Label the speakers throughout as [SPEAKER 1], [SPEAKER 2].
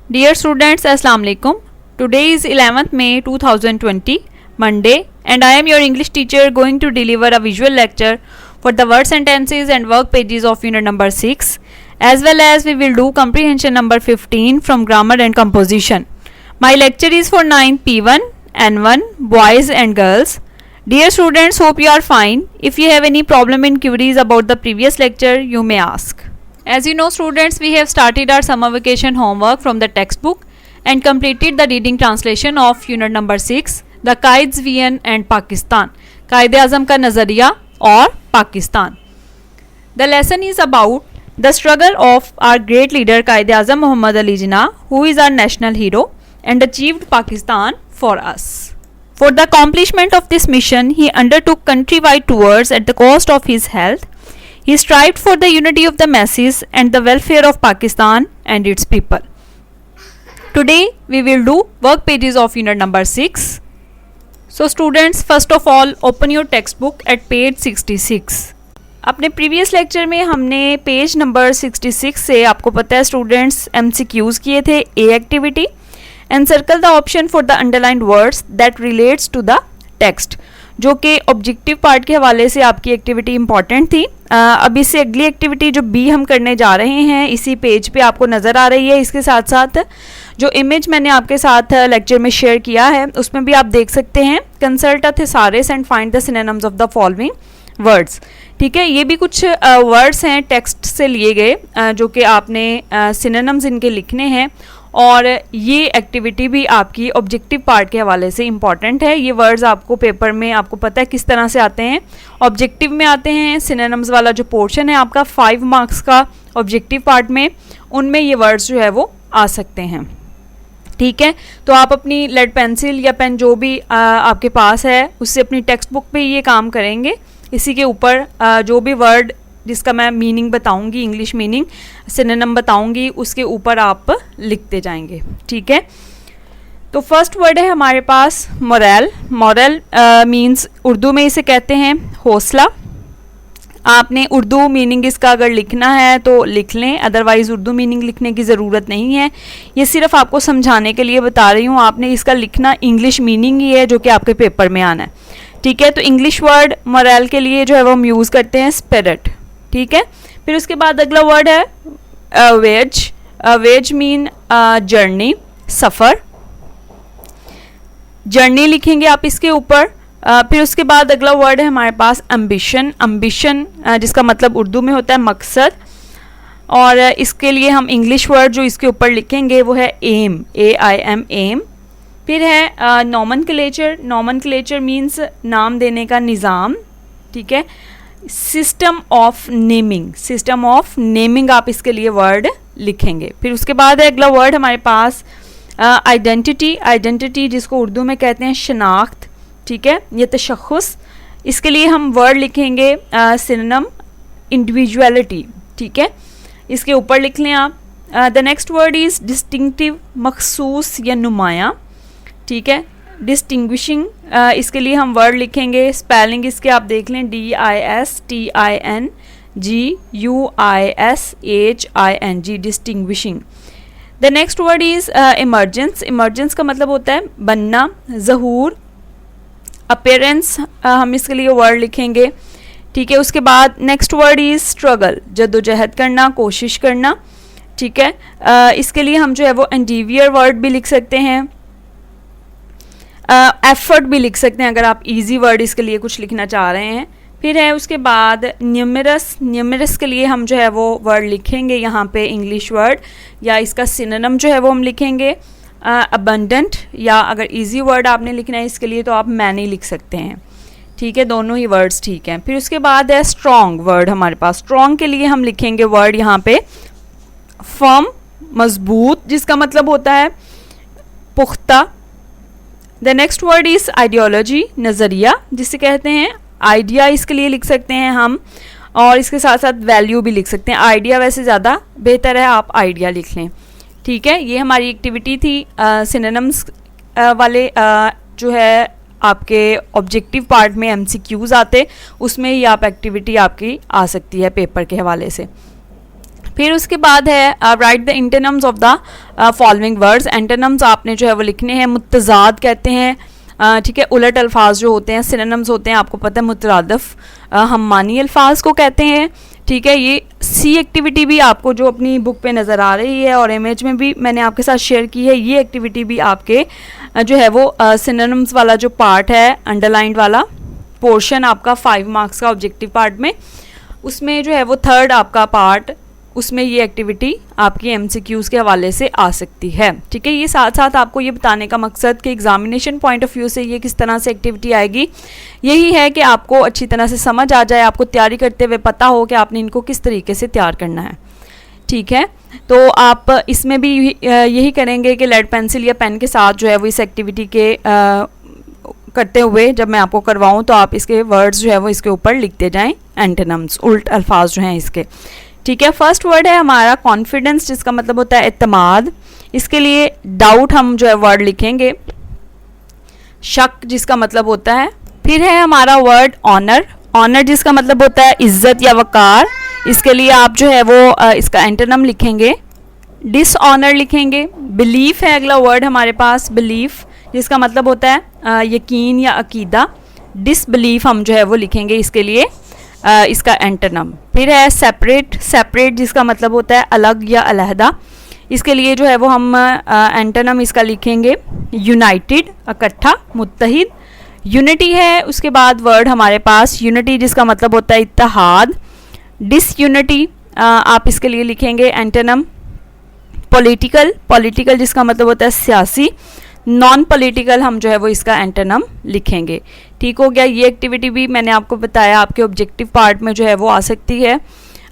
[SPEAKER 1] Dear students, Assalamu alaikum. Today is 11th May 2020, Monday, and I am your English teacher going to deliver a visual lecture for the word sentences and work pages of unit number 6, as well as we will do comprehension number 15 from grammar and composition. My lecture is for 9th P1, N1, boys and girls. Dear students, hope you are fine. If you have any problem and queries about the previous lecture, you may ask. As you know students, we have started our summer vacation homework from the textbook and completed the reading translation of unit number 6, The Quaid's Vision and Pakistan, Quaid-e-Azam का नज़रिया और Pakistan. The lesson is about the struggle of our great leader Quaid-e-Azam Muhammad Ali Jinnah, who is our national hero and achieved Pakistan for us. For the accomplishment of this mission, he undertook countrywide tours at the cost of his health. He strived for the unity of the masses and the welfare of Pakistan and its people. Today we will do work pages of unit number 6. So students, first of all open your textbook at page 66. अपने previous lecture में हमने page number 66 से आपको पता है students MCQs किए थे A activity and circle the option for the underlined words that relates to the text, जो कि ऑब्जेक्टिव पार्ट के हवाले से आपकी एक्टिविटी इंपॉर्टेंट थी. अभी से अगली एक्टिविटी जो बी हम करने जा रहे हैं इसी पेज पे आपको नज़र आ रही है. इसके साथ साथ जो इमेज मैंने आपके साथ लेक्चर में शेयर किया है उसमें भी आप देख सकते हैं. Consult a thesaurus and find the synonyms of the following words. ठीक है, ये भी कुछ वर्ड्स हैं टेक्स्ट से लिए गए जो कि आपने सिनोनिम्स इनके लिखने हैं और ये एक्टिविटी भी आपकी ऑब्जेक्टिव पार्ट के हवाले से इम्पॉर्टेंट है. ये वर्ड्स आपको पेपर में आपको पता है किस तरह से आते हैं, ऑब्जेक्टिव में आते हैं. सिनोनिम्स वाला जो पोर्शन है आपका 5 मार्क्स का ऑब्जेक्टिव पार्ट में, उनमें ये वर्ड्स जो है वो आ सकते हैं. ठीक है, तो आप अपनी लेड पेंसिल या पेन जो भी आपके पास है उससे अपनी टेक्स्ट बुक पे ये काम करेंगे. इसी के ऊपर जो भी वर्ड जिसका मैं मीनिंग बताऊंगी, इंग्लिश मीनिंग सिनोनिम बताऊंगी, उसके ऊपर आप लिखते जाएंगे. ठीक है, तो फर्स्ट वर्ड है हमारे पास मोरल. मोरल मीन्स उर्दू में इसे कहते हैं हौसला. आपने उर्दू मीनिंग इसका अगर लिखना है तो लिख लें, अदरवाइज़ उर्दू मीनिंग लिखने की ज़रूरत नहीं है. ये सिर्फ आपको समझाने के लिए बता रही हूँ. आपने इसका लिखना इंग्लिश मीनिंग ही है जो कि आपके पेपर में आना है. ठीक है, तो इंग्लिश वर्ड मोरल के लिए जो है वो हम यूज़ करते हैं स्पिरिट. ठीक है, फिर उसके बाद अगला वर्ड है वेज. वेज मीन जर्नी, सफ़र. जर्नी लिखेंगे आप इसके ऊपर. फिर उसके बाद अगला वर्ड है हमारे पास एम्बिशन. एम्बिशन जिसका मतलब उर्दू में होता है मकसद, और इसके लिए हम इंग्लिश वर्ड जो इसके ऊपर लिखेंगे वो है एम, AIM, एम. फिर है नॉमनक्लेचर. नॉमनक्लेचर मीन्स नाम देने का निज़ाम. ठीक है, system of naming. System of naming आप इसके लिए वर्ड लिखेंगे. फिर उसके बाद है अगला वर्ड हमारे पास आइडेंटिटी. आइडेंटिटी जिसको उर्दू में कहते हैं शनाख्त. ठीक है, ये तशख़्ख़ुस. इसके लिए हम वर्ड लिखेंगे सिनोनिम इंडिविजुअलिटी. ठीक है, इसके ऊपर लिख लें आप. The next word is distinctive, मखसूस या नुमायाँ. ठीक है, डिस्टिंग्विशिंग इसके लिए हम वर्ड लिखेंगे. स्पेलिंग इसके आप देख लें DISTINGUISHING, distinguishing. The next word is emergence. Emergence का मतलब होता है बनना, ज़हूर, अपीयरेंस. हम इसके लिए वर्ड लिखेंगे. ठीक है, उसके बाद नेक्स्ट वर्ड इज़ स्ट्रगल, जद्दोजहद करना, कोशिश करना. ठीक है, इसके लिए हम जो है वो एंडीवियर वर्ड भी लिख सकते हैं, एफर्ट भी लिख सकते हैं अगर आप इजी वर्ड इसके लिए कुछ लिखना चाह रहे हैं. फिर है उसके बाद न्यूमरस. न्यूमरस के लिए हम जो है वो वर्ड लिखेंगे यहाँ पे इंग्लिश वर्ड, या इसका सिनोनिम जो है वो हम लिखेंगे अबंडेंट, या अगर इजी वर्ड आपने लिखना है इसके लिए तो आप मैनी लिख सकते हैं. ठीक है, दोनों ही वर्ड्स ठीक हैं. फिर उसके बाद है स्ट्रॉन्ग वर्ड हमारे पास. स्ट्रॉन्ग के लिए हम लिखेंगे वर्ड यहाँ पे फर्म, मजबूत, जिसका मतलब होता है पुख्ता. The next word is ideology, नज़रिया जिसे कहते हैं. आइडिया इसके लिए लिख सकते हैं हम, और इसके साथ साथ वैल्यू भी लिख सकते हैं. आइडिया वैसे ज़्यादा बेहतर है, आप आइडिया लिख लें. ठीक है, ये हमारी एक्टिविटी थी. सिनोनिम्स वाले जो है आपके ऑब्जेक्टिव पार्ट में MCQs आते, उसमें ही आप एक्टिविटी आपकी आ सकती है पेपर के हवाले से. फिर उसके बाद है right the antonyms of the following words. Antonyms आपने जो है वो लिखने हैं, मुतजाद कहते हैं, ठीक है, उलट अल्फाज जो होते हैं, सिनोनिम्स होते हैं, आपको पता है मुतरादफ हम मानी अल्फाज को कहते हैं, ठीक है। ये सी एक्टिविटी भी आपको जो अपनी बुक पे नज़र आ रही है और इमेज में भी मैंने आपके साथ शेयर की है, ये एक्टिविटी भी आपके जो है वो सिनोनिम्स वाला जो पार्ट है, अंडरलाइंड वाला पोर्शन आपका 5 मार्क्स का ऑब्जेक्टिव पार्ट में, उसमें जो है वो थर्ड आपका पार्ट, उसमें ये एक्टिविटी आपकी एमसीक्यूज़ के हवाले से आ सकती है, ठीक है। ये साथ साथ आपको ये बताने का मकसद कि एग्जामिनेशन पॉइंट ऑफ व्यू से ये किस तरह से एक्टिविटी आएगी, यही है कि आपको अच्छी तरह से समझ आ जाए, आपको तैयारी करते हुए पता हो कि आपने इनको किस तरीके से तैयार करना है, ठीक है। तो आप इसमें भी यही करेंगे कि लेड पेंसिल या पेन के साथ जो है वो इस एक्टिविटी के करते हुए जब मैं आपको करवाऊँ तो आप इसके वर्ड्स जो है वो इसके ऊपर लिखते जाएँ, एंटोनिम्स उल्ट अल्फाज जो हैं इसके, ठीक है। फर्स्ट वर्ड है हमारा कॉन्फिडेंस, जिसका मतलब होता है इत्मीनान। इसके लिए डाउट हम जो है वर्ड लिखेंगे, शक जिसका मतलब होता है। फिर है हमारा वर्ड ऑनर, ऑनर जिसका मतलब होता है इज्जत या वकार। इसके लिए आप जो है वो इसका एंटोनिम लिखेंगे, डिसऑनर लिखेंगे। बिलीफ है अगला वर्ड हमारे पास, बिलीफ जिसका मतलब होता है यकीन या अकीदा। डिसबिलीफ हम जो है वो लिखेंगे इसके लिए इसका एंटोनिम। फिर है सेपरेट, सेपरेट जिसका मतलब होता है अलग या अलहदा। इसके लिए जो है वो हम एंटोनिम इसका लिखेंगे यूनाइटेड, इकट्ठा, मुत्तहिद। यूनिटी है उसके बाद वर्ड हमारे पास, यूनिटी जिसका मतलब होता है इत्तेहाद। डिसयूनिटी आप इसके लिए लिखेंगे एंटोनिम पॉलिटिकल, पॉलिटिकल जिसका मतलब होता है सियासी। नॉन पॉलिटिकल हम जो है वो इसका एंटोनिम लिखेंगे, ठीक हो गया। ये एक्टिविटी भी मैंने आपको बताया आपके ऑब्जेक्टिव पार्ट में जो है वो आ सकती है,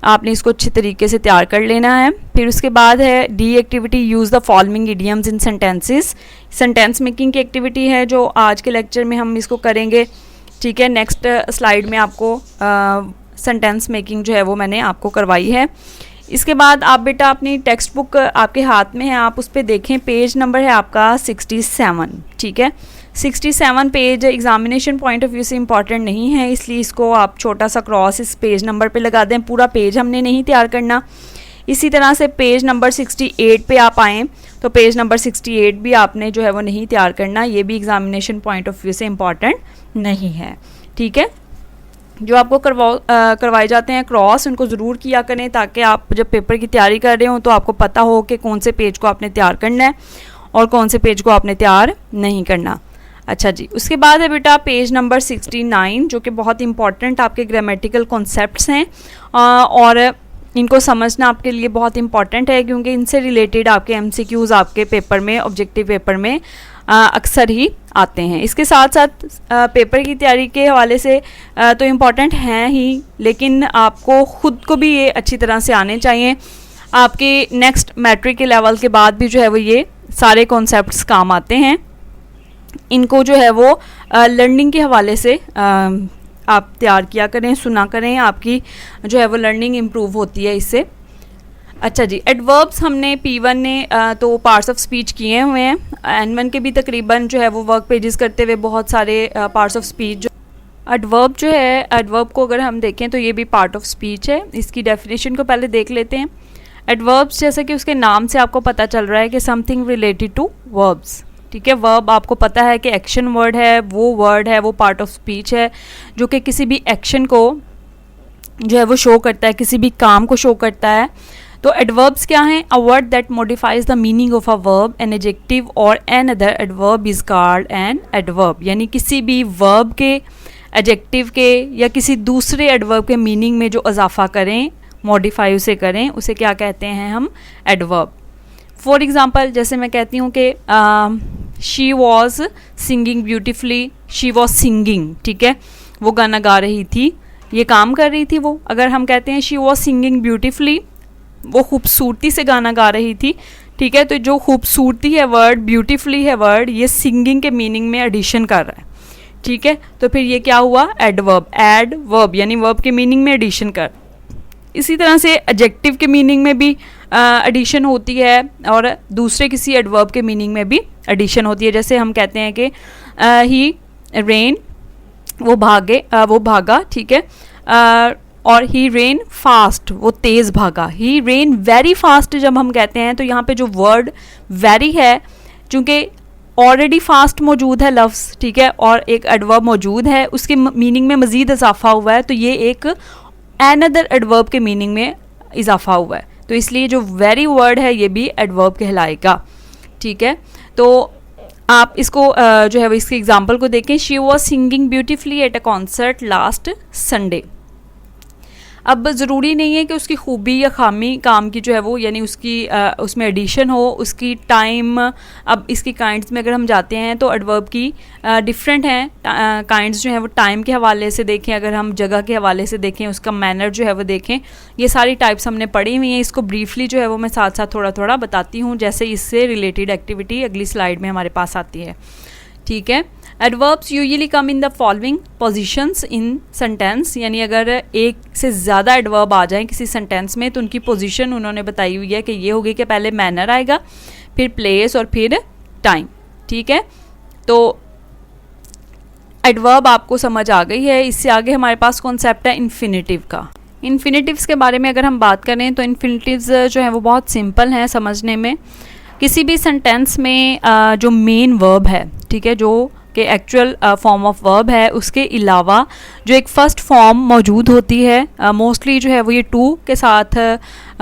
[SPEAKER 1] आपने इसको अच्छे तरीके से तैयार कर लेना है। फिर उसके बाद है D activity, use the following idioms in sentences. Sentence making की एक्टिविटी है जो आज के लेक्चर में हम इसको करेंगे, ठीक है। नेक्स्ट स्लाइड में आपको सेंटेंस मेकिंग जो है वो मैंने आपको करवाई है। इसके बाद आप बेटा अपनी टेक्स्ट बुक आपके हाथ में है, आप उस पर देखें, पेज नंबर है आपका 67, ठीक है। 67 page examination point of view से इम्पॉर्टेंट नहीं है, इसलिए इसको आप छोटा सा क्रॉस इस पेज नंबर पे लगा दें, पूरा पेज हमने नहीं तैयार करना। इसी तरह से पेज नंबर 68 पे आप आएँ तो पेज नंबर 68 भी आपने जो है वो नहीं तैयार करना, ये भी एग्जामिनेशन पॉइंट ऑफ व्यू से इम्पॉर्टेंट नहीं है, ठीक है। जो आपको करवाए जाते हैं क्रॉस, उनको ज़रूर किया करें ताकि आप जब पेपर की तैयारी कर रहे हो तो आपको पता हो कि कौन से पेज को आपने तैयार करना है और कौन से पेज को आपने तैयार नहीं करना। अच्छा जी, उसके बाद है बेटा पेज नंबर 69 जो कि बहुत इंपॉर्टेंट आपके ग्रामेटिकल कॉन्सेप्ट्स हैं और इनको समझना आपके लिए बहुत इंपॉर्टेंट है क्योंकि इनसे रिलेटेड आपके एमसीक्यूज़ आपके पेपर में, ऑब्जेक्टिव पेपर में अक्सर ही आते हैं। इसके साथ साथ पेपर की तैयारी के हवाले से तो इम्पॉर्टेंट हैं ही, लेकिन आपको ख़ुद को भी ये अच्छी तरह से आने चाहिए। आपके नेक्स्ट मैट्रिक के लेवल के बाद भी जो है वो ये सारे कॉन्सेप्ट्स काम आते हैं। इनको जो है वो लर्निंग के हवाले से आप तैयार किया करें, सुना करें, आपकी जो है वो लर्निंग इम्प्रूव होती है इससे। अच्छा जी, एडवर्ब्स हमने P1 ने तो पार्ट्स ऑफ स्पीच किए हुए हैं, N1 के भी तकरीबन जो है वो वर्क पेजेस करते हुए बहुत सारे पार्ट्स ऑफ स्पीच जो एडवर्ब जो है, एडवर्ब को अगर हम देखें तो ये भी पार्ट ऑफ स्पीच है। इसकी डेफिनेशन को पहले देख लेते हैं। एडवर्ब्स जैसे कि उसके नाम से आपको पता चल रहा है कि समथिंग रिलेटेड टू वर्ब्स, ठीक है। वर्ब आपको पता है कि एक्शन वर्ड है, वो पार्ट ऑफ स्पीच है जो कि किसी भी एक्शन को जो है वो शो करता है, किसी भी काम को शो करता है। तो एडवर्ब्स क्या हैं? A word that modifies the meaning of a verb, an adjective और an other adverb is called an adverb. यानी किसी भी वर्ब के, एडजेक्टिव के या किसी दूसरे एडवर्ब के मीनिंग में जो इजाफा करें, मॉडिफाई उसे करें, उसे क्या कहते हैं हम? एडवर्ब। फॉर एग्ज़ाम्पल जैसे मैं कहती हूँ कि she was singing beautifully, she was singing, ठीक है, वो गाना गा रही थी, ये काम कर रही थी वो। अगर हम कहते हैं शी वॉज सिंगिंग ब्यूटिफुली, वो खूबसूरती से गाना गा रही थी, ठीक है। तो जो खूबसूरती है वर्ड, ब्यूटीफुली है वर्ड, ये सिंगिंग के मीनिंग में एडिशन कर रहा है, ठीक है। तो फिर ये क्या हुआ? एडवर्ब। एडवर्ब यानी वर्ब के मीनिंग में एडिशन कर। इसी तरह से एडजेक्टिव के मीनिंग में भी एडिशन होती है और दूसरे किसी एडवर्ब के मीनिंग में भी एडिशन होती है। जैसे हम कहते हैं कि ही रेन, वो भागा, ठीक है। और ही रेन फास्ट, वो तेज़ भागा। ही रेन वेरी फास्ट जब हम कहते हैं तो यहाँ पे जो वर्ड वेरी है, चूँकि ऑलरेडी फास्ट मौजूद है लफ्ज़, ठीक है, और एक एडवर्ब मौजूद है, उसके मीनिंग में मज़ीद इजाफा हुआ है, तो ये एक अनदर एडवर्ब के मीनिंग में इजाफा हुआ है, तो इसलिए जो वेरी वर्ड है ये भी एडवर्ब कहलाएगा, ठीक है। तो आप इसको जो है वो इसके एग्जांपल को देखें। She was singing beautifully at a concert last Sunday. अब ज़रूरी नहीं है कि उसकी खूबी या खामी काम की जो है वो, यानी उसकी उसमें एडिशन हो, उसकी टाइम। अब इसकी काइंड्स में अगर हम जाते हैं तो एडवर्ब की डिफरेंट हैं काइंड्स जो है वो। टाइम के हवाले से देखें, अगर हम जगह के हवाले से देखें, उसका मैनर जो है वो देखें, ये सारी टाइप्स हमने पढ़ी हुई हैं। इसको ब्रीफली जो है वो मैं साथ साथ थोड़ा थोड़ा बताती हूँ, जैसे इससे रिलेटेड एक्टिविटी अगली स्लाइड में हमारे पास आती है, ठीक है। Adverbs usually come in the following positions in sentence, यानी अगर एक से ज़्यादा एडवर्ब आ जाएं किसी सेंटेंस में तो उनकी पोजीशन उन्होंने बताई हुई है कि ये होगी कि पहले मैनर आएगा, फिर प्लेस और फिर टाइम, ठीक है। तो एडवर्ब आपको समझ आ गई है। इससे आगे हमारे पास कॉन्सेप्ट है इन्फिनेटिव का। इन्फिनेटिव्स के बारे में अगर हम बात करें तो इन्फिनेटिव्स जो है वो बहुत सिंपल हैं समझने में। किसी भी सेंटेंस में जो मेन वर्ब है, ठीक है, जो कि एक्चुअल फॉर्म ऑफ वर्ब है, उसके अलावा जो एक फ़र्स्ट फॉर्म मौजूद होती है, मोस्टली जो है वो ये टू के साथ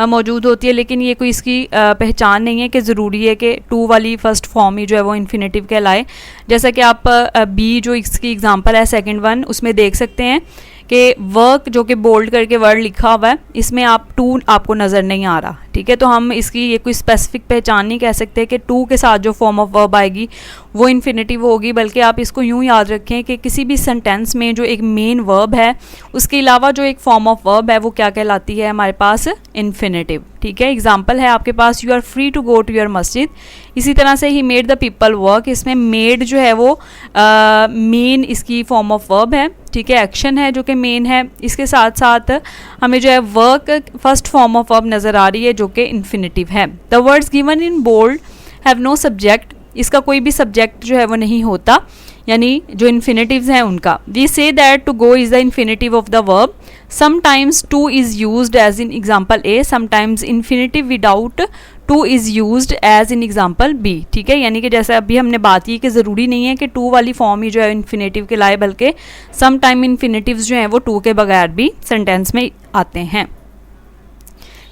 [SPEAKER 1] मौजूद होती है, लेकिन ये कोई इसकी पहचान नहीं है कि ज़रूरी है कि टू वाली फ़र्स्ट फॉर्म ही जो है वो इन्फिनेटिव कहलाए। जैसा कि आप बी जो इसकी एग्जांपल है सेकंड वन, उसमें देख सकते हैं कि वर्क जो कि बोल्ड करके वर्ड लिखा हुआ है, इसमें आप टू आपको नज़र नहीं आ रहा, ठीक है। तो हम इसकी ये कोई स्पेसिफिक पहचान नहीं कह सकते कि टू के साथ जो फॉर्म ऑफ वर्ब आएगी वो इन्फिनेटिव होगी, बल्कि आप इसको यूँ याद रखें कि किसी भी सेंटेंस में जो एक मेन वर्ब है उसके अलावा जो एक फॉर्म ऑफ वर्ब है वो क्या कहलाती है हमारे पास, इन्फिनेटिव, ठीक है। एग्जाम्पल है आपके पास, you are free to go to your masjid. इसी तरह से ही मेड द पीपल वर्क, इसमें मेड जो है वो मेन इसकी फॉर्म ऑफ वर्ब है, ठीक है, एक्शन है जो कि मेन है। इसके साथ साथ हमें जो है verb first form of verb नज़र आ रही है जो कि इन्फिनेटिव है। The words given in bold have no subject, इसका कोई भी सब्जेक्ट जो है वो नहीं होता, यानी जो इन्फिनेटिव्स हैं उनका। We say that to go is the infinitive of the verb. Sometimes to is used as in example A, sometimes infinitive without to is used as in example B, ठीक है। यानी कि जैसे अभी हमने बात की कि ज़रूरी नहीं है कि टू वाली फॉर्म ही जो है इन्फिनेटिव के लाए, बल्कि सम टाइम इन्फिनेटिव्स जो हैं वो टू के बगैर भी सेंटेंस में आते हैं,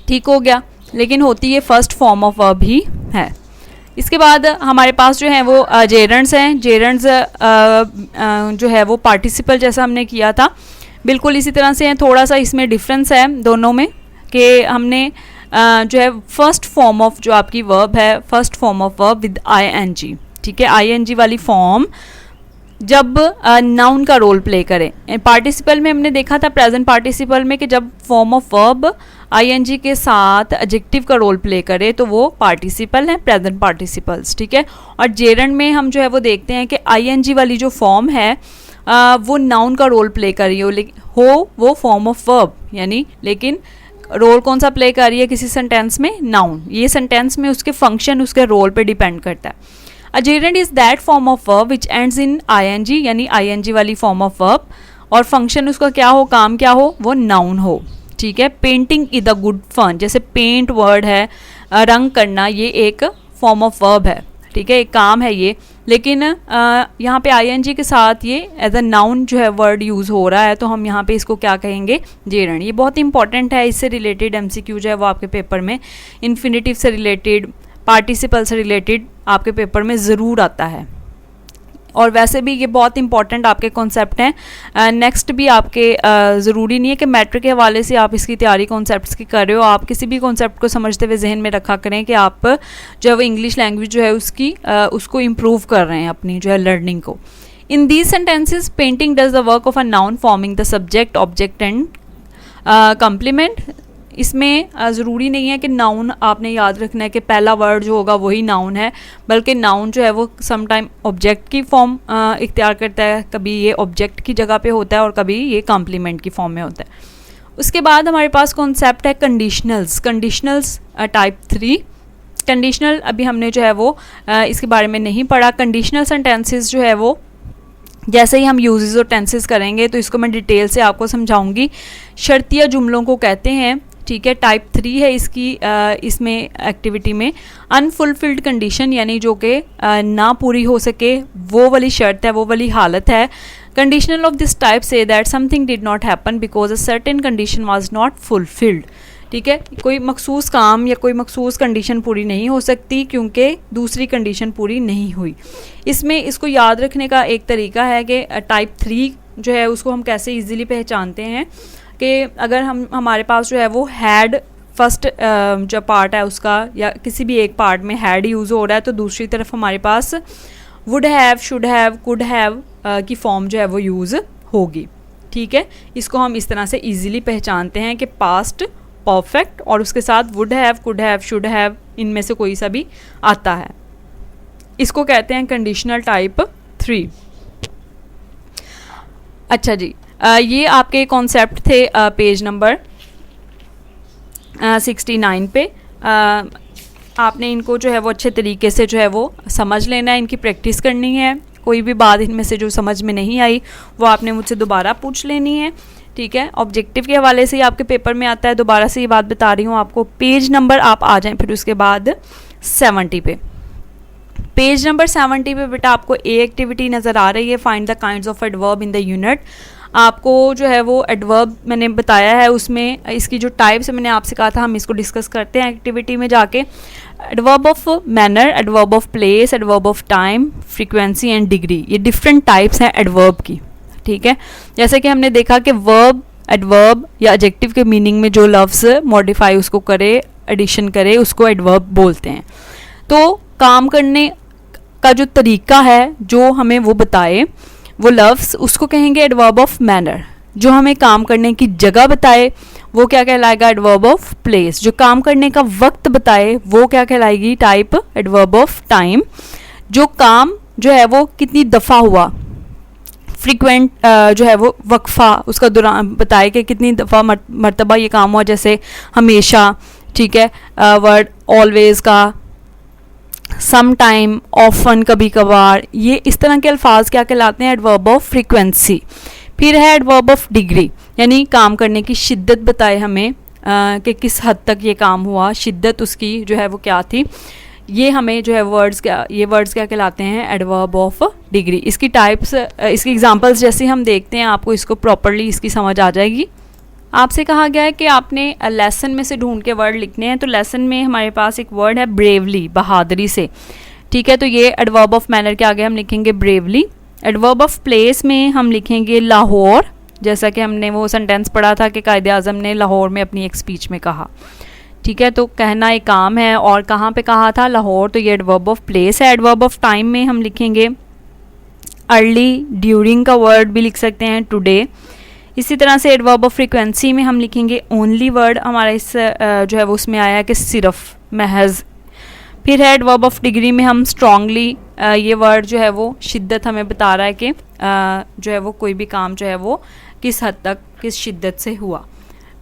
[SPEAKER 1] ठीक हो गया, लेकिन होती है फर्स्ट फॉर्म ऑफ वर्ब ही है। इसके बाद हमारे पास जो है वो जेरंड्स हैं। जेरंड्स जो है वो पार्टिसिपल जैसा हमने किया था बिल्कुल इसी तरह से हैं, थोड़ा सा इसमें डिफरेंस है दोनों में कि हमने जो है फर्स्ट फॉर्म ऑफ जो आपकी वर्ब है, first form of verb with ING, ठीक है, ING वाली फॉर्म जब नाउन का रोल प्ले करें। पार्टिसिपल में हमने देखा था प्रेजेंट पार्टिसिपल में कि जब फॉर्म ऑफ वर्ब ING के साथ एडजेक्टिव का रोल प्ले करे तो वो पार्टिसिपल हैं, प्रेजेंट पार्टिसिपल्स, ठीक है। और जेरंड में हम जो है वो देखते हैं कि ING वाली जो फॉर्म है वो नाउन का रोल प्ले कर रही हो वो फॉर्म ऑफ वर्ब, यानी लेकिन रोल कौन सा प्ले कर रही है किसी सेंटेंस में, नाउन। ये सेंटेंस में उसके फंक्शन उसके रोल पे डिपेंड करता है। A gerund is that form of verb which ends in ING, यानी ING वाली फॉर्म ऑफ वर्ब, और फंक्शन उसका क्या हो, काम क्या हो, वो नाउन हो, ठीक है। Painting is a good fun, जैसे पेंट वर्ड है, रंग करना, ये एक फॉर्म ऑफ वर्ब है, ठीक है, एक काम है ये, लेकिन यहाँ पे ING के साथ ये एज अ नाउन जो है वर्ड यूज़ हो रहा है, तो हम यहाँ पे इसको क्या कहेंगे, जेरंड। ये बहुत इंपॉर्टेंट है, इससे रिलेटेड MCQ जो है वो आपके पेपर में इन्फिनेटिव से रिलेटेड, पार्टिसिपल से रिलेटेड आपके पेपर में ज़रूर आता है। और वैसे भी ये बहुत इंपॉर्टेंट आपके कॉन्सेप्ट हैं। नेक्स्ट भी आपके ज़रूरी नहीं है कि मैट्रिक के हवाले से आप इसकी तैयारी कॉन्सेप्ट्स की कर रहे हो, आप किसी भी कॉन्सेप्ट को समझते हुए जहन में रखा करें कि आप जो है वो इंग्लिश लैंग्वेज जो है उसकी उसको इम्प्रूव कर रहे हैं अपनी जो है लर्निंग को। In these sentences painting does the work of a noun forming the subject object and complement. इसमें ज़रूरी नहीं है कि नाउन आपने याद रखना है कि पहला वर्ड जो होगा वही नाउन है, बल्कि नाउन जो है वो सम टाइम ऑब्जेक्ट की फॉर्म इख्तियार करता है, कभी ये ऑब्जेक्ट की जगह पे होता है और कभी ये कॉम्प्लीमेंट की फॉर्म में होता है। उसके बाद हमारे पास कॉन्सेप्ट है कंडीशनल्स। Conditionals type 3। कंडीशनल अभी हमने जो है वो इसके बारे में नहीं पढ़ा। कंडीशनल सेंटेंसेस जो है वो जैसे ही हम यूजेस और टेंसेस करेंगे तो इसको मैं डिटेल से आपको समझाऊंगी। शर्तिया जुमलों को कहते हैं, ठीक है। टाइप 3 है इसकी इसमें एक्टिविटी में। अनफुलफिल्ड कंडीशन यानी जो कि ना पूरी हो सके वो वाली शर्त है, वो वाली हालत है। Conditional of this type say that something did not happen because a certain condition was not fulfilled, ठीक है। कोई मखसूस काम या कोई मखसूस कंडीशन पूरी नहीं हो सकती क्योंकि दूसरी कंडीशन पूरी नहीं हुई। इसमें इसको याद रखने का एक तरीका है कि टाइप 3 जो है उसको हम कैसे इजीली पहचानते हैं कि अगर हमारे पास जो है वो हैड फर्स्ट जो पार्ट है उसका या किसी भी एक पार्ट में हैड यूज़ हो रहा है तो दूसरी तरफ हमारे पास would have, should have, could have की फॉर्म जो है वो यूज़ होगी, ठीक है। इसको हम इस तरह से इजीली पहचानते हैं कि पास्ट परफेक्ट और उसके साथ would have, could have, should have इनमें से कोई सा भी आता है। इसको कहते हैं कंडीशनल टाइप 3। अच्छा जी, ये आपके कॉन्सेप्ट थे पेज नंबर 69 पे। आपने इनको जो है वो अच्छे तरीके से जो है वो समझ लेना है, इनकी प्रैक्टिस करनी है। कोई भी बात इनमें से जो समझ में नहीं आई वो आपने मुझसे दोबारा पूछ लेनी है, ठीक है। ऑब्जेक्टिव के हवाले से ही आपके पेपर में आता है, दोबारा से ये बात बता रही हूँ आपको। पेज नंबर आप आ जाएं फिर उसके बाद 70 पे। पेज नंबर 70 पे बेटा आपको ए एक्टिविटी नज़र आ रही है, find the kinds of adverb in the unit. आपको जो है वो एडवर्ब मैंने बताया है, उसमें इसकी जो टाइप्स है मैंने आपसे कहा था हम इसको डिस्कस करते हैं एक्टिविटी में जाके। Adverb of manner, adverb of place, adverb of time, frequency and degree, ये डिफरेंट टाइप्स हैं एडवर्ब की, ठीक है। जैसे कि हमने देखा कि वर्ब, एडवर्ब या एडजेक्टिव के मीनिंग में जो लफ्ज़ मॉडिफाई उसको करे, एडिशन करे, उसको एडवर्ब बोलते हैं। तो काम करने का जो तरीका है जो हमें वो बताए वो लफ्ज़, उसको कहेंगे एडवर्ब ऑफ मैनर। जो हमें काम करने की जगह बताए वो क्या कहलाएगा, एडवर्ब ऑफ प्लेस। जो काम करने का वक्त बताए वो क्या कहलाएगी, टाइप एडवर्ब ऑफ टाइम। जो काम जो है वो कितनी दफ़ा हुआ, फ्रीक्वेंट जो है वो वक्फा उसका दौरान बताए कि कितनी दफ़ा मरतबा ये काम हुआ, जैसे हमेशा, ठीक है। वर्ड ऑलवेज का, सम टाइम, ऑफन, कभी कभार, ये इस तरह के अल्फाज क्या कहलाते हैं, एडवर्ब ऑफ फ्रीक्वेंसी। फिर है एडवर्ब ऑफ डिग्री, यानी काम करने की शिद्दत बताए हमें कि किस हद तक ये काम हुआ, शिद्दत उसकी जो है वो क्या थी। ये हमें जो है वर्ड्स क्या कहलाते हैं, एडवर्ब ऑफ डिग्री। इसकी टाइप्स, इसकी एग्जांपल्स जैसे हम देखते हैं आपको इसको प्रॉपरली इसकी समझ आ जाएगी। आपसे कहा गया है कि आपने लेसन में से ढूंढ के वर्ड लिखने हैं। तो लेसन में हमारे पास एक वर्ड है ब्रेवली, बहादुरी से, ठीक है। तो ये एडवर्ब ऑफ मैनर के आगे हम लिखेंगे ब्रेवली। एडवर्ब ऑफ प्लेस में हम लिखेंगे लाहौर, जैसा कि हमने वो सेंटेंस पढ़ा था कि कायदे आज़म ने लाहौर में अपनी एक स्पीच में कहा, ठीक है। तो कहना एक काम है और कहाँ पे कहा था, लाहौर, तो ये एडवर्ब ऑफ प्लेस है। एडवर्ब ऑफ टाइम में हम लिखेंगे अर्ली, ड्यूरिंग का वर्ड भी लिख सकते हैं, टुडे। इसी तरह से एडवर्ब ऑफ फ्रीक्वेंसी में हम लिखेंगे ओनली, वर्ड हमारा इस जो है वो उसमें आया है कि सिर्फ, महज। फिर है एडवर्ब ऑफ डिग्री में हम स्ट्रांगली, ये वर्ड जो है वो शिद्दत हमें बता रहा है कि जो है वो कोई भी काम जो है वो किस हद तक, किस शिद्दत से हुआ।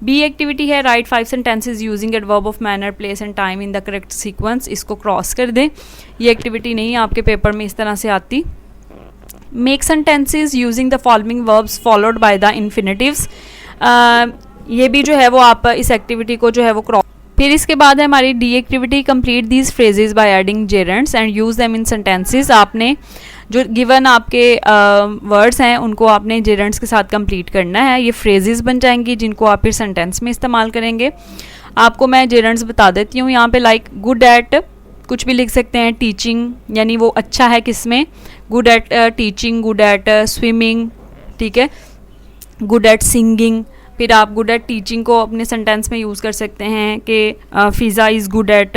[SPEAKER 1] बी एक्टिविटी है right 5 sentences using adverb of manner, place and time in the correct sequence. इसको क्रॉस कर दें, ये एक्टिविटी नहीं आपके पेपर में इस तरह से आती। Make sentences using the following verbs followed by the infinitives, ये भी जो है वो आप इस एक्टिविटी को जो है वो क्रॉस। फिर इसके बाद है हमारी D activity, complete these phrases by adding gerunds and use them in sentences. आपने जो गिवन आपके वर्ड्स हैं उनको आपने जेरेंट्स के साथ कंप्लीट करना है। ये फ्रेजेस बन जाएंगी जिनको आप फिर सेंटेंस में इस्तेमाल करेंगे। आपको मैं जेरेंट्स बता देती हूँ यहाँ पे, लाइक गुड एट, कुछ भी लिख सकते हैं, टीचिंग यानी वो अच्छा है किस में, good at teaching, good at swimming, ठीक है, गुड एट सिंगिंग। फिर आप गुड एट टीचिंग को अपने सेंटेंस में यूज़ कर सकते हैं कि Fiza is good at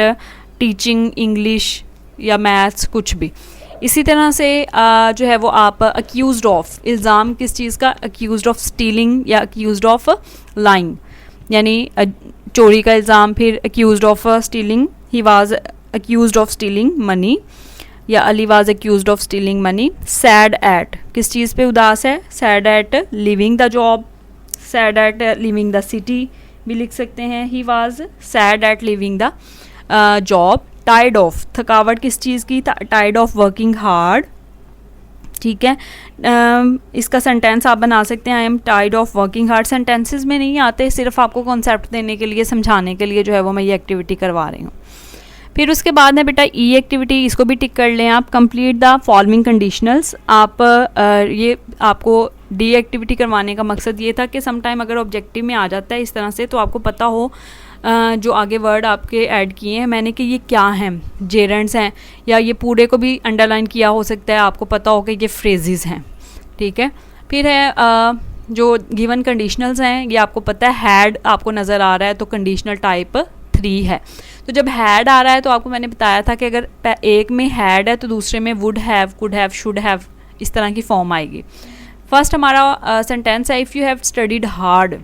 [SPEAKER 1] teaching English या मैथ्स, कुछ भी। इसी तरह से जो है वो आप अक्यूज़ड ऑफ, इल्ज़ाम किस चीज़ का, अक्यूज़ड ऑफ स्टीलिंग या अक्यूज़ड ऑफ लाइंग, यानी चोरी का इल्ज़ाम। फिर accused of stealing, he was accused of stealing money, या Ali was accused of stealing money. Sad at, किस चीज़ पे उदास है, sad at living the job, sad at living the city भी लिख सकते हैं, he was sad at living the job. Tired of, थकावट किस चीज़ की, टायर्ड ऑफ वर्किंग हार्ड। ठीक है। इसका सेंटेंस आप बना सकते हैं, I am tired of working hard. Sentences में नहीं आते, सिर्फ आपको कॉन्सेप्ट देने के लिए, समझाने के लिए जो है वो मैं ये एक्टिविटी करवा रही हूँ। फिर उसके बाद है बेटा ई एक्टिविटी, इसको भी टिक कर लें आप। Complete the following conditionals. आप ये आपको डी एक्टिविटी करवाने का मकसद ये था कि समटाइम अगर ऑब्जेक्टिव में आ जाता है इस तरह से, तो आपको पता हो जो आगे वर्ड आपके ऐड किए हैं मैंने कि ये क्या हैं, जेरेंट्स हैं, या ये पूरे को भी अंडरलाइन किया हो सकता है, आपको पता हो कि ये फ्रेजेस हैं, ठीक है। फिर है जो गिवन कंडीशनल्स हैं, ये आपको पता है हैड आपको नज़र आ रहा है तो कंडीशनल टाइप 3 है। तो जब हैड आ रहा है तो आपको मैंने बताया था कि अगर एक में हैड है तो दूसरे में would have, could have, should have, इस तरह की फॉर्म आएगी। फर्स्ट हमारा सेंटेंस है if you have studied hard,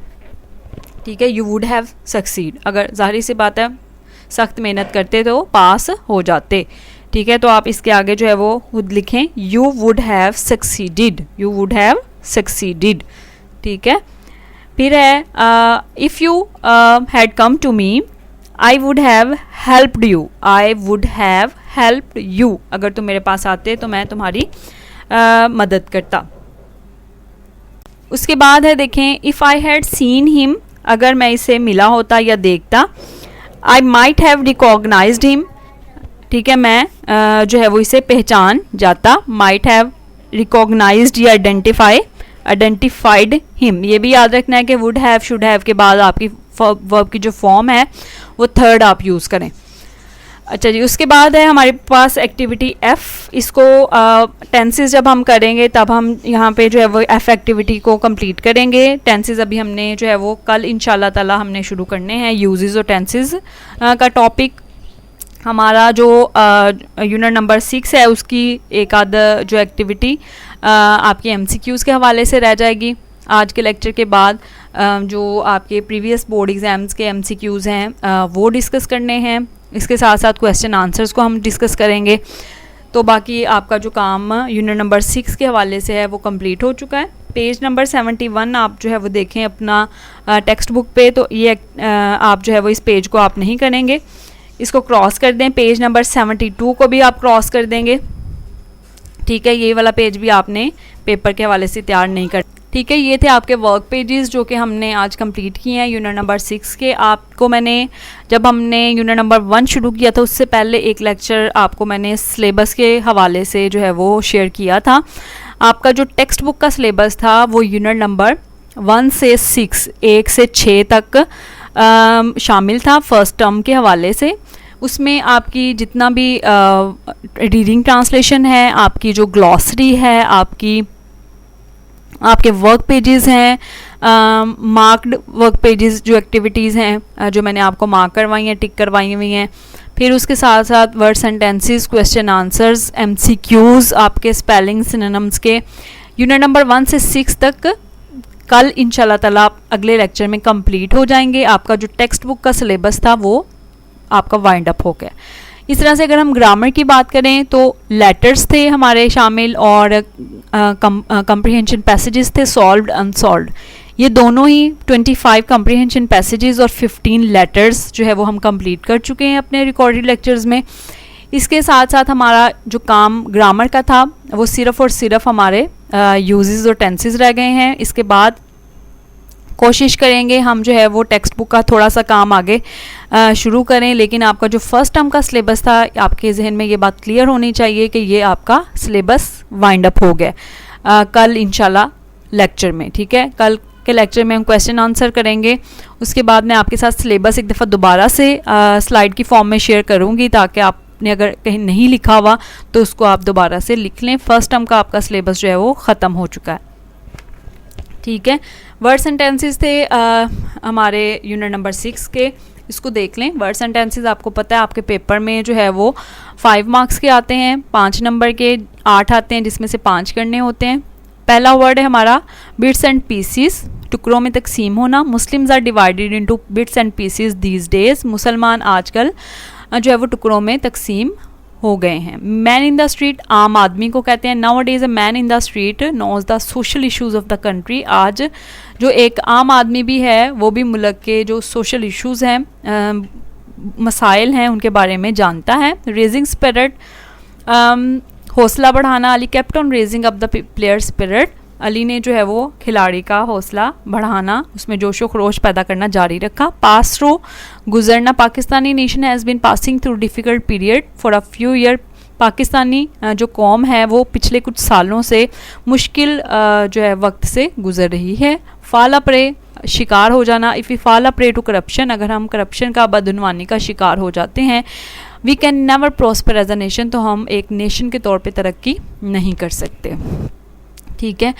[SPEAKER 1] ठीक है, यू वुड हैव सक्सीड। अगर जाहिर सी बात है सख्त मेहनत करते तो पास हो जाते, ठीक है। तो आप इसके आगे जो है वो खुद लिखें, you would have succeeded, you would have succeeded, ठीक है। फिर है if you had come to me I would have helped you, I would have helped you. अगर तुम मेरे पास आते तो मैं तुम्हारी मदद करता। उसके बाद है देखें, if I had seen him, अगर मैं इसे मिला होता या देखता, I might have recognised him, ठीक है, मैं जो है वो इसे पहचान जाता। माइट हैव रिकॉग्नाइज्ड या आइडेंटिफाइड हिम। ये भी याद रखना है कि वुड हैव, शुड हैव के बाद आपकी वर्ब की जो फॉर्म है वो थर्ड आप यूज़ करें। अच्छा जी, उसके बाद है हमारे पास एक्टिविटी एफ़। इसको टेंसेस जब हम करेंगे तब हम यहाँ पे जो है वो एफ़ एक्टिविटी को कंप्लीट करेंगे। टेंसेस अभी हमने जो है वो कल इंशाल्लाह ताला हमने शुरू करने हैं। यूजेस और टेंसेस का टॉपिक हमारा जो यूनिट नंबर 6 है उसकी एक आध जो एक्टिविटी आपकी MCQs के हवाले से रह जाएगी आज के लेक्चर के बाद। जो आपके प्रीवियस बोर्ड एग्ज़ाम्स के MCQs हैं वो डिस्कस करने हैं। इसके साथ साथ क्वेश्चन आंसर्स को हम डिस्कस करेंगे। तो बाकी आपका जो काम यूनिट नंबर 6 के हवाले से है वो कंप्लीट हो चुका है। पेज नंबर 71 आप जो है वो देखें अपना टेक्स्ट बुक पे, तो ये आप जो है वो इस पेज को आप नहीं करेंगे, इसको क्रॉस कर दें। पेज नंबर 72 को भी आप क्रॉस कर देंगे, ठीक है। ये वाला पेज भी आपने पेपर के हवाले से तैयार नहीं कर, ठीक है। ये थे आपके वर्क पेजेस जो कि हमने आज कंप्लीट किए हैं यूनिट नंबर 6 के। आपको मैंने जब हमने यूनिट नंबर 1 शुरू किया था उससे पहले एक लेक्चर आपको मैंने सिलेबस के हवाले से जो है वो शेयर किया था। आपका जो टेक्स्ट बुक का सिलेबस था वो यूनिट नंबर 1 से 6, 1 से 6 तक शामिल था फर्स्ट टर्म के हवाले से। उसमें आपकी जितना भी रीडिंग ट्रांसलेशन है, आपकी जो ग्लॉसरी है, आपके वर्क पेजेस हैं, मार्क्ड वर्क पेजेस जो एक्टिविटीज़ हैं जो मैंने आपको मार्क करवाई हैं, टिक करवाई हुई हैं। फिर उसके साथ साथ word sentences, question answers, MCQs, आपके स्पेलिंग, सिनोनिम्स के यूनिट नंबर 1 से 6 तक कल इंशाल्लाह ताला अगले लेक्चर में कंप्लीट हो जाएंगे। आपका जो टेक्स्ट बुक का सिलेबस था वो आपका वाइंड अप हो गया। इस तरह से अगर हम ग्रामर की बात करें तो लेटर्स थे हमारे शामिल और कम्प्रीहेंशन पैसेजेस थे, सॉल्व्ड, अनसॉल्व्ड। ये दोनों ही 25 कम्प्रीहेंशन पैसेजेस और 15 लेटर्स जो है वो हम कंप्लीट कर चुके हैं अपने रिकॉर्डेड लेक्चर्स में। इसके साथ साथ हमारा जो काम ग्रामर का था वो सिर्फ़ और सिर्फ हमारे यूजेस और टेंसेस रह गए हैं। इसके बाद कोशिश करेंगे हम जो है वो टेक्स्ट बुक का थोड़ा सा काम आगे शुरू करें, लेकिन आपका जो फर्स्ट टर्म का सिलेबस था आपके जहन में ये बात क्लियर होनी चाहिए कि ये आपका सिलेबस वाइंड अप हो गया कल इंशाल्लाह लेक्चर में, ठीक है। कल के लेक्चर में हम क्वेश्चन आंसर करेंगे। उसके बाद मैं आपके साथ सिलेबस एक दफ़ा दोबारा से स्लाइड की फॉर्म में शेयर करूँगी ताकि आपने अगर कहीं नहीं लिखा हुआ तो उसको आप दोबारा से लिख लें। फर्स्ट टर्म का आपका सिलेबस जो है वो ख़त्म हो चुका है, ठीक है। वर्ड सेंटेंसेस थे हमारे यूनिट नंबर 6 के, इसको देख लें। वर्ड सेंटेंसेस आपको पता है आपके पेपर में जो है वो 5 मार्क्स के आते हैं, 5 नंबर के 8 आते हैं जिसमें से 5 करने होते हैं। पहला वर्ड है हमारा बिट्स एंड पीसीस, टुकड़ों में तकसीम होना। Muslims are divided into bits and pieces these days, मुसलमान आजकल जो है वो टुकड़ों में तकसीम हो गए हैं। मैन इन द स्ट्रीट, आम आदमी को कहते हैं। Nowadays a man in the street knows the social issues of the country, आज जो एक आम आदमी भी है वो भी मुल्क के जो सोशल इश्यूज हैं, मसाइल हैं, उनके बारे में जानता है। रेजिंग स्पिरिट, हौसला बढ़ाना, Ali kept on raising up the player spirit, Ali ने जो है वो खिलाड़ी का हौसला बढ़ाना, उसमें जोशो खरोश पैदा करना जारी रखा। पास थ्रू, गुजरना, Pakistani nation has been passing through difficult period for a few year, Pakistani जो कौम है वो पिछले कुछ सालों से मुश्किल जो है वक्त से गुजर रही है। फाल प्रे, शिकार हो जाना, if we fall prey to corruption, अगर हम करप्शन का, बदनवानी का शिकार हो जाते हैं, we can never prosper as a nation, तो हम एक नेशन के तौर पे तरक्की नहीं कर सकते। ठीक है,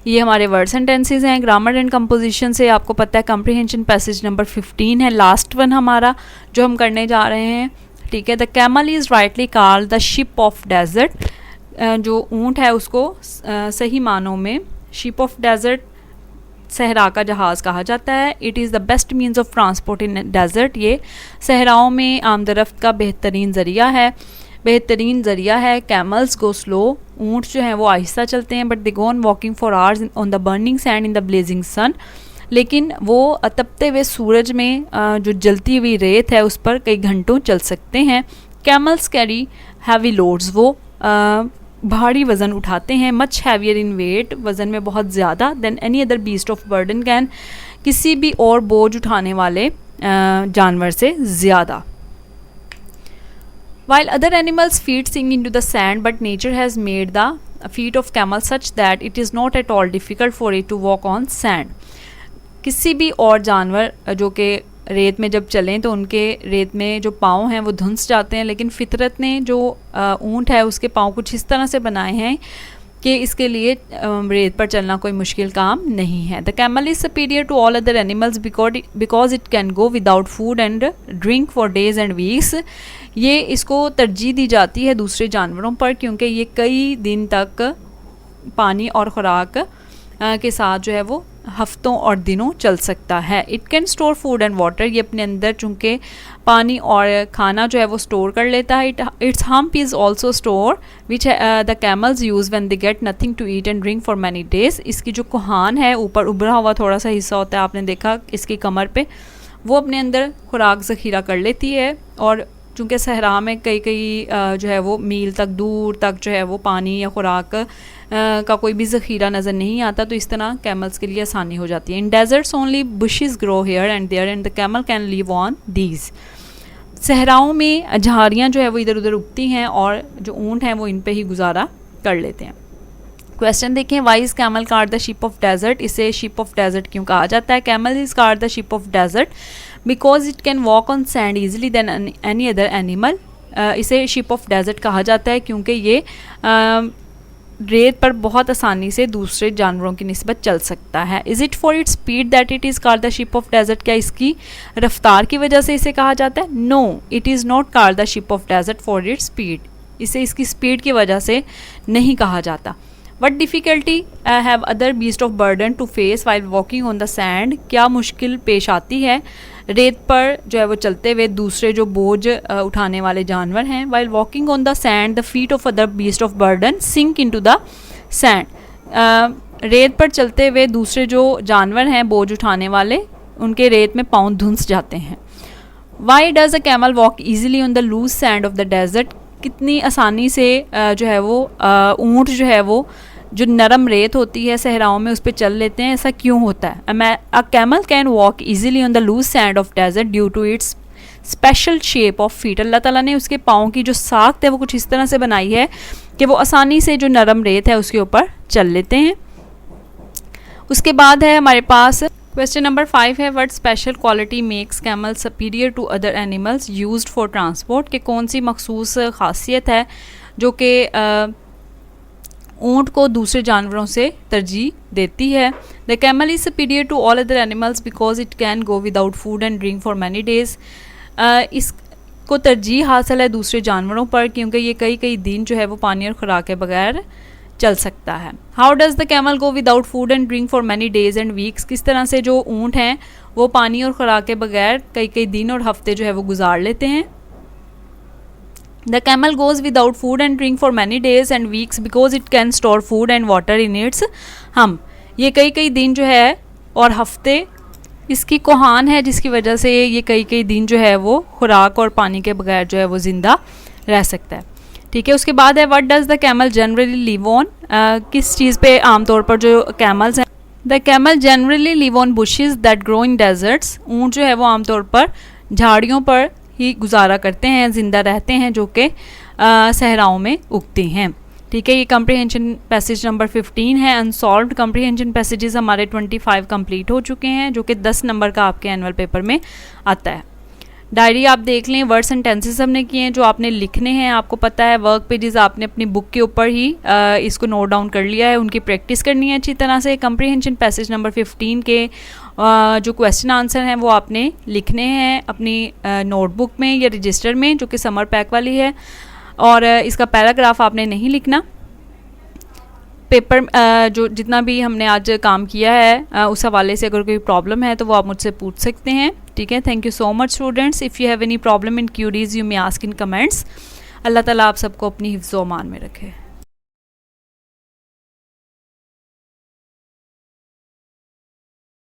[SPEAKER 1] ये हमारे वर्ड्स एंड टेंसेज हैं। ग्रामर एंड कंपोजिशन से आपको पता है कम्प्रीहेंशन पैसेज नंबर 15 है, लास्ट वन हमारा जो हम करने जा रहे हैं। ठीक है, the camel is rightly called the ship of desert, जो ऊँट है उसको सही मानों में शिप ऑफ डेजर्ट, सहरा का जहाज़ कहा जाता है। It is the best means of transport in desert, ये सहराओं में आमदरफ्त का बेहतरीन ज़रिया है। कैमल्स गो स्लो, ऊँट जो हैं वो आहिस्ता चलते हैं, but they go on walking for hours on the burning sand in the blazing sun, लेकिन वो तपते हुए सूरज में जो जलती हुई रेत है उस पर कई घंटों चल सकते हैं। कैमल्स कैरी हैवी लोड्स, वो भारी वज़न उठाते हैं। मच हैवियर इन वेट, वज़न में बहुत ज़्यादा, than any other beast of burden can, किसी भी और बोझ उठाने वाले जानवर से ज़्यादा। While other animals feet sink into the sand, but nature has made the feet of camel such that it is not at all difficult for it to walk on sand. किसी भी और जानवर जो कि रेत में जब चलें तो उनके रेत में जो पाँव हैं वो धुंस जाते हैं, लेकिन फितरत ने जो ऊँट है उसके पाँव कुछ इस तरह से बनाए हैं कि इसके लिए रेत पर चलना कोई मुश्किल काम नहीं है। The camel is superior to all other animals because it can go without food and drink for days and weeks, ये इसको तरजीह दी जाती है दूसरे जानवरों पर क्योंकि ये कई दिन तक पानी और ख़ुराक के साथ जो है वो हफ्तों और दिनों चल सकता है। It can store food and water, ये अपने अंदर चूँकि पानी और खाना जो है वो स्टोर कर लेता है। Its hump is also store which the camels use when they get nothing to eat and drink for many days, इसकी जो कुहान है ऊपर उभरा हुआ थोड़ा सा हिस्सा होता है, आपने देखा इसकी कमर पे, वो अपने अंदर खुराक ज़ख़ीरा कर लेती है। और चूँकि सहरा में कई जो है वो मील तक दूर तक जो है वो पानी या खुराक का कोई भी ज़ख़ीरा नज़र नहीं आता, तो इस तरह कैमल्स के लिए आसानी हो जाती है। In deserts only bushes grow here and there and the camel can live on these, सहराओं में झाड़ियाँ जो है वो इधर उधर उगती हैं और जो ऊँट हैं वो इन पे ही गुजारा कर लेते हैं। क्वेश्चन देखें, why is camel called the ship of desert, इसे शिप ऑफ डेजर्ट क्यों कहा जाता है? Camel is called the ship of desert because it can walk on sand easily than any other animal, इसे शिप ऑफ डेजर्ट कहा जाता है क्योंकि ये रेत पर बहुत आसानी से दूसरे जानवरों की निस्बत चल सकता है। Is it for its speed that it is called the ship of desert, क्या इसकी रफ्तार की वजह से इसे कहा जाता है? No, it is not called the ship of desert for its speed, इसे इसकी स्पीड की वजह से नहीं कहा जाता। What difficulty have other beast of burden to face while walking on the sand, क्या मुश्किल पेश आती है रेत पर जो है वो चलते हुए दूसरे जो बोझ उठाने वाले जानवर हैं? While walking on the sand the feet of other beast of burden sink into the sand, रेत पर चलते हुए दूसरे जो जानवर हैं बोझ उठाने वाले, उनके रेत में पाँव धुंस जाते हैं। Why does a camel walk easily on the loose sand of the desert, कितनी आसानी से जो है वो ऊँट जो है वो जो नरम रेत होती है सहराओं में उस पर चल लेते हैं, ऐसा क्यों होता है? A camel can walk easily on the loose sand of desert due to its special shape of feet, Allah ताला ने उसके पाँव की जो साख्त है वो कुछ इस तरह से बनाई है कि वो आसानी से जो नरम रेत है उसके ऊपर चल लेते हैं। उसके बाद है हमारे पास क्वेश्चन नंबर 5 है, what special quality makes camel superior to other animals used for transport, के कौन सी मखसूस खासियत है जो कि ऊँट को दूसरे जानवरों से तरजीह देती है? The camel is superior to all other animals because it can go without food and drink for many days, इसको तरजीह हासिल है दूसरे जानवरों पर क्योंकि ये कई दिन जो है वो पानी और खुराक के बगैर चल सकता है। How does the camel go without food and drink for many days and weeks, किस तरह से जो ऊँट हैं वो पानी और खुराक के बगैर कई दिन और हफ्ते जो है वो गुजार लेते हैं? The camel goes without food and drink for many days and weeks because it can store food and water in its hump, ये कई दिन जो है और हफ्ते इसकी कोहान है जिसकी वजह से ये कई दिन जो है वो खुराक और पानी के बगैर जो है वो ज़िंदा रह सकता है। ठीक है। उसके बाद है what does the camel generally live on, किस चीज़ पे आमतौर पर जो कैमल्स हैं, the camel generally live on bushes that grow in desserts, ऊँट जो है वो आमतौर पर झाड़ियों पर ही गुजारा करते हैं, ज़िंदा रहते हैं, जो कि सहराओं में उगते हैं। ठीक है, ये कम्प्रीहेंशन पैसेज नंबर 15 है। अनसॉल्व्ड कम्प्रीहेंशन पैसेजेस हमारे 25 कंप्लीट हो चुके हैं, जो कि 10 नंबर का आपके एनुअल पेपर में आता है। डायरी आप देख लें, वर्ड्स एंड टेंसेस हमने किए हैं जो आपने लिखने हैं, आपको पता है। वर्क पेजेस आपने अपनी बुक के ऊपर ही इसको नोट डाउन कर लिया है, उनकी प्रैक्टिस करनी है अच्छी तरह से। कम्प्रीहेंशन पैसेज नंबर 15 के जो क्वेश्चन आंसर हैं वो आपने लिखने हैं अपनी नोटबुक में या रजिस्टर में, जो कि समर पैक वाली है, और इसका पैराग्राफ आपने नहीं लिखना। पेपर जो जितना भी हमने आज काम किया है उस हवाले से अगर कोई प्रॉब्लम है तो वो आप मुझसे पूछ सकते हैं। ठीक है, thank you so much students. If you have any problem in queries you may ask in comments. Allah ताला आप सबको अपनी हिफ्ज़-ओ-अमान में रखे।